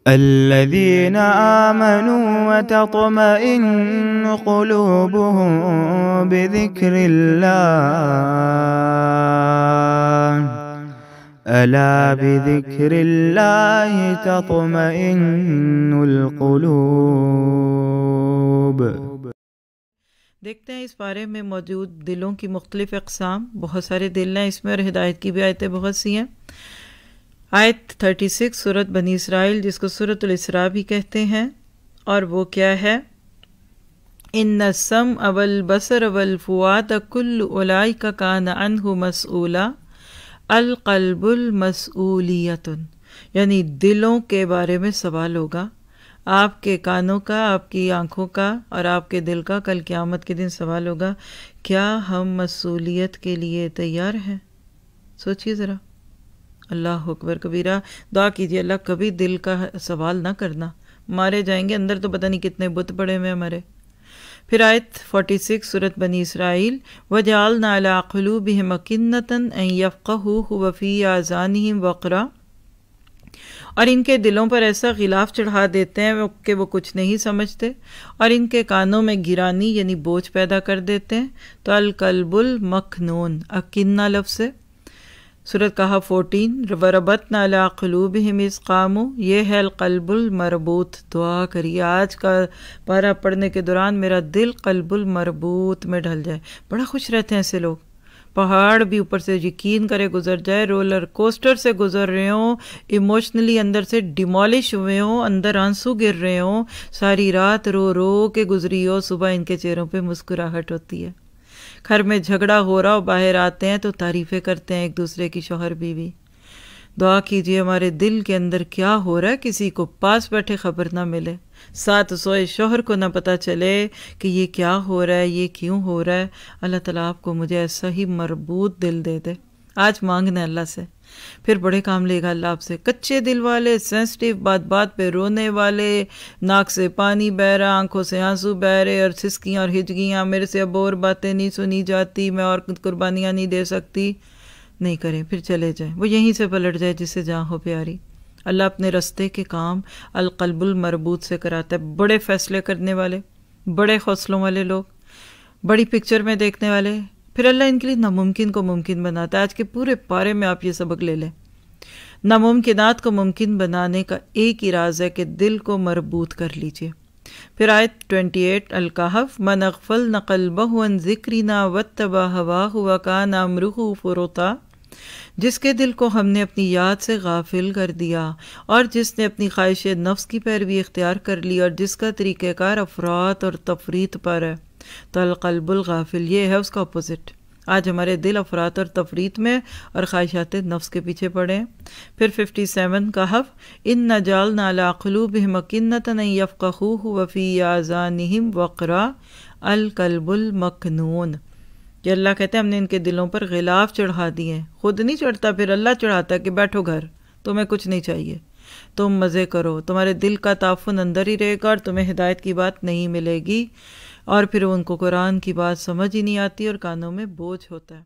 الذين آمنوا وتطمئن قلوبهم بذكر الله ألا بذكر الله تطمئن القلوب۔ دیکھتے ہیں اس بارے میں موجود دلوں کی مختلف اقسام، بہت سارے دل ہیں اس میں، اور ہدایت کی بھی آیتیں بہت سی ہیں۔ آیت 36 سورۃ بنی اسرائیل، جس کو سورۃ الاسراء بھی کہتے ہیں، اور وہ کیا ہے؟ ان السمع والبصر والفؤاد کل اولئک کان عنہ مسئولا القلب المسئولیۃ، یعنی دلوں کے بارے میں سوال ہوگا، آپ کے کانوں کا، آپ کی آنکھوں کا اور آپ کے دل کا کل قیامت کے دن سوال ہوگا۔ کیا ہم مسئولیت کے لیے تیار ہیں؟ سوچیے ذرا۔ اللہ اکبر کبیرہ۔ دعا کیجیے اللہ کبھی دل کا سوال نہ کرنا، مارے جائیں گے، اندر تو پتہ نہیں کتنے بت پڑے ہوئے ہمارے۔ پھر آیت 46 سورۃ بنی اسرائیل، وَجَعَلْنَا عَلَىٰ قُلُوبِهِمْ أَكِنَّةً أَن يَفْقَهُوهُ وَفِي آذَانِهِمْ وَقْرًا، اور ان کے دلوں پر ایسا غلاف چڑھا دیتے ہیں کہ وہ کچھ نہیں سمجھتے، اور ان کے کانوں میں گرانی یعنی بوجھ پیدا کر دیتے ہیں۔ تو القلب المکنون، اکنہ لفظ ہے۔ سورۃ کہف 14، وَرَبَطْنَا عَلَىٰ قُلُوبِهِمْ إِذْ قَامُوا، یہ ہے القلب المربوط۔ دعا کریے آج کا پارہ پڑھنے کے دوران میرا دل قلب المربوط میں ڈھل جائے۔ بڑا خوش رہتے ہیں ایسے لوگ، پہاڑ بھی اوپر سے یقین کرے گزر جائے، رولر کوسٹر سے گزر رہے ہوں، ایموشنلی اندر سے ڈیمالش ہوئے ہوں، اندر آنسو گر رہے ہوں، ساری رات رو رو کے گزری ہو، صبح ان کے چہروں پہ مسکراہٹ ہوتی ہے۔ گھر میں جھگڑا ہو رہا ہو، باہر آتے ہیں تو تعریفیں کرتے ہیں ایک دوسرے کی، شوہر بیوی۔ دعا کیجیے ہمارے دل کے اندر کیا ہو رہا ہے کسی کو پاس بیٹھے خبر نہ ملے، ساتھ سوئے شوہر کو نہ پتہ چلے کہ یہ کیا ہو رہا ہے، یہ کیوں ہو رہا ہے۔ اللہ تعالیٰ آپ کو مجھے ایسا ہی مربوط دل دے دے۔ آج مانگنا ہے اللہ سے، پھر بڑے کام لے گا اللہ آپ سے۔ کچے دل والے، سینسٹیو، بات بات پہ رونے والے، ناک سے پانی بہہ رہا، آنکھوں سے آنسو بہہ رہے، اور سسکیاں اور ہجگیاں، میرے سے اب اور باتیں نہیں سنی جاتی، میں اور قربانیاں نہیں دے سکتی، نہیں کریں، پھر چلے جائیں، وہ یہیں سے پلٹ جائے جس سے جہاں ہو پیاری۔ اللہ اپنے رستے کے کام القلب المربوط سے کراتا ہے۔ بڑے فیصلے کرنے والے، بڑے حوصلوں والے لوگ، بڑی پکچر میں دیکھنے والے، پھر اللہ ان کے لیے ناممکن کو ممکن بناتا ہے۔ آج کے پورے پارے میں آپ یہ سبق لے لیں، ناممکنات کو ممکن بنانے کا ایک ہی راز ہے کہ دل کو مربوط کر لیجئے۔ پھر آیت 28 الکہف، من اغفلنا قلبہ عن ذکرنا واتبع ہواہ وکان امرہ فرطا، جس کے دل کو ہم نے اپنی یاد سے غافل کر دیا اور جس نے اپنی خواہش نفس کی پیروی اختیار کر لی اور جس کا طریقہ کار افراط اور تفریط پر ہے۔ تو القلب الغافل یہ ہے اس کا اپوزٹ۔ آج ہمارے دل افراط اور تفریط میں اور خواہشات نفس کے پیچھے پڑے ہیں۔ پھر 57 کہف، اِنَّا جَعَلْنَا عَلَىٰ قُلُوبِهِمْ أَكِنَّةً أَن يَفْقَهُوهُ وَفِي آذَانِهِمْ وَقْرًا القلب المکنون، کہ اللہ کہتے ہیں ہم نے ان کے دلوں پر غلاف چڑھا دیے ہیں۔ خود نہیں چڑھتا، پھر اللہ چڑھاتا ہے کہ بیٹھو گھر، تمہیں کچھ نہیں چاہیے، تم مزے کرو، تمہارے دل کا تعفن اندر ہی رہے گا اور تمہیں ہدایت کی بات نہیں ملے گی، اور پھر ان کو قرآن کی بات سمجھ ہی نہیں آتی اور کانوں میں بوجھ ہوتا ہے۔